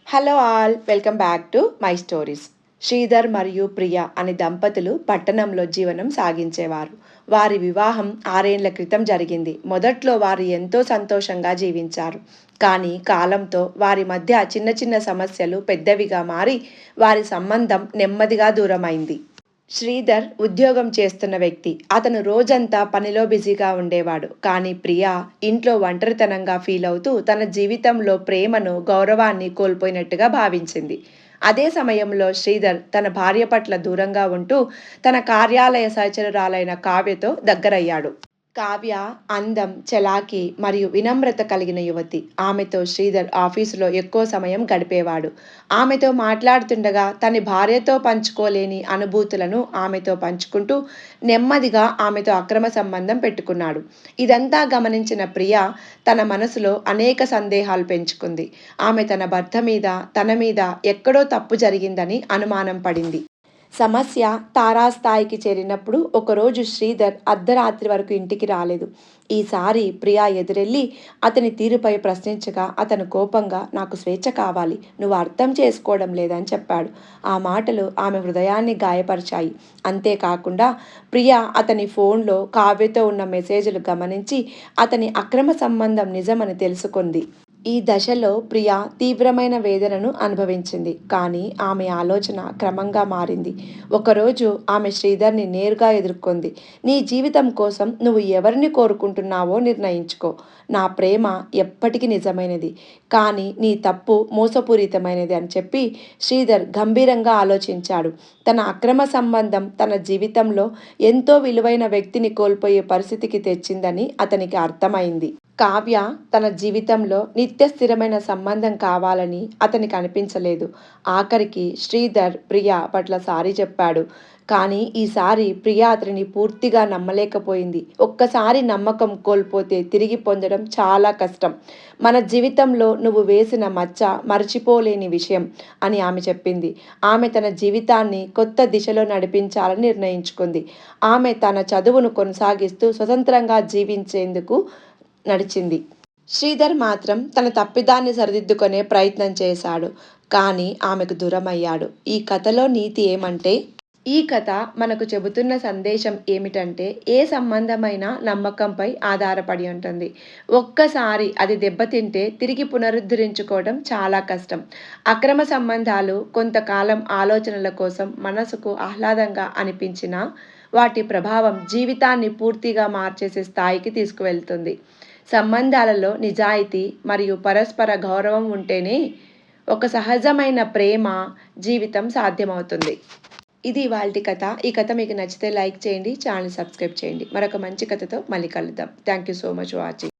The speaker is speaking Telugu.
Hello all, welcome back to my stories. Sridhar మరియు ప్రియ అనే దంపతులు పట్టణంలో జీవనం సాగించేవారు. వారి వివాహం 6 ఏళ్ల క్రితం జరిగింది. మొదట్లో వారు ఎంతో సంతోషంగా జీవించారు. కానీ కాలంతో వారి మధ్య చిన్న చిన్న సమస్యలు పెద్దవిగా మారి వారి సంబంధం నెమ్మదిగా దూరమైంది. శ్రీధర్ ఉద్యోగం చేస్తున్న వ్యక్తి. అతను రోజంతా పనిలో బిజీగా ఉండేవాడు. కానీ ప్రియా ఇంట్లో ఒంటరితనంగా ఫీల్ అవుతూ తన జీవితంలో ప్రేమను, గౌరవాన్ని కోల్పోయినట్టుగా భావించింది. అదే సమయంలో శ్రీధర్ తన భార్య పట్ల దూరంగా ఉంటూ తన కార్యాలయ సహచరురాలైన కావ్యతో దగ్గరయ్యాడు. కావ్య అందం, చలాకీ మరియు వినమ్రత కలిగిన యువతి. ఆమెతో శ్రీధర్ ఆఫీసులో ఎక్కువ సమయం గడిపేవాడు. ఆమెతో మాట్లాడుతుండగా తన భార్యతో పంచుకోలేని అనుభూతులను ఆమెతో పంచుకుంటూ నెమ్మదిగా ఆమెతో అక్రమ సంబంధం పెట్టుకున్నాడు. ఇదంతా గమనించిన ప్రియ తన మనసులో అనేక సందేహాలు పెంచుకుంది. ఆమె తన భర్త మీద, తన మీద ఎక్కడో తప్పు జరిగిందని అనుమానం పడింది. సమస్య తారాస్థాయికి చేరినప్పుడు ఒకరోజు శ్రీధర్ అర్ధరాత్రి వరకు ఇంటికి రాలేదు. ఈసారి ప్రియా ఎదురెళ్ళి అతని తీరుపై ప్రశ్నించగా అతను కోపంగా, నాకు స్వేచ్ఛ కావాలి, నువ్వు అర్థం చేసుకోవడం లేదని చెప్పాడు. ఆ మాటలు ఆమె హృదయాన్ని గాయపరిచాయి. అంతేకాకుండా ప్రియా అతని ఫోన్లో కావ్యతో ఉన్న మెసేజ్లు గమనించి అతని అక్రమ సంబంధం నిజమని తెలుసుకుంది. ఈ దశలో ప్రియా తీవ్రమైన వేదనను అనుభవించింది. కానీ ఆమె ఆలోచన క్రమంగా మారింది. ఒకరోజు ఆమె శ్రీధర్ని నేరుగా ఎదుర్కొంది. నీ జీవితం కోసం నువ్వు ఎవరిని కోరుకుంటున్నావో నిర్ణయించుకో. నా ప్రేమ ఎప్పటికీ నిజమైనది, కానీ నీ తప్పు మోసపూరితమైనది అని చెప్పి శ్రీధర్ గంభీరంగా ఆలోచించాడు. తన అక్రమ సంబంధం తన జీవితంలో ఎంతో విలువైన వ్యక్తిని కోల్పోయే పరిస్థితికి తెచ్చిందని అతనికి అర్థమైంది. కావ్య తన జీవితంలో నిత్య స్థిరమైన సంబంధం కావాలని అతనికి అనిపించలేదు. ఆఖరికి శ్రీధర్ ప్రియా పట్ల సారీ చెప్పాడు. కానీ ఈసారి ప్రియా అతనిని పూర్తిగా నమ్మలేకపోయింది. ఒక్కసారి నమ్మకం కోల్పోతే తిరిగి పొందడం చాలా కష్టం. మన జీవితంలో నువ్వు వేసిన మచ్చ మర్చిపోలేని విషయం అని ఆమె చెప్పింది. ఆమె తన జీవితాన్ని కొత్త దిశలో నడిపించాలని నిర్ణయించుకుంది. ఆమె తన చదువును కొనసాగిస్తూ స్వతంత్రంగా జీవించేందుకు నడిచింది. శ్రీధర్ మాత్రం తన తప్పిదాన్ని సరిదిద్దుకునే ప్రయత్నం చేశాడు. కానీ ఆమెకు దూరమయ్యాడు. ఈ కథలో నీతి ఏమంటే, ఈ కథ మనకు చెబుతున్న సందేశం ఏమిటంటే, ఏ సంబంధమైనా నమ్మకంపై ఆధారపడి ఉంటుంది. ఒక్కసారి అది దెబ్బతింటే తిరిగి పునరుద్ధరించుకోవడం చాలా కష్టం. అక్రమ సంబంధాలు కొంతకాలం ఆలోచనల కోసం మనసుకు ఆహ్లాదంగా అనిపించినా వాటి ప్రభావం జీవితాన్ని పూర్తిగా మార్చేసే స్థాయికి తీసుకువెళ్తుంది. సంబంధాలలో నిజాయితీ మరియు పరస్పర గౌరవం ఉంటేనే ఒక సహజమైన ప్రేమ జీవితం సాధ్యమవుతుంది. ఇది ఇవాల్టి కథ. ఈ కథ మీకు నచ్చితే లైక్ చేయండి, ఛానల్ సబ్స్క్రైబ్ చేయండి. మరొక మంచి కథతో మళ్ళీ కలుద్దాం. Thank you so much watching.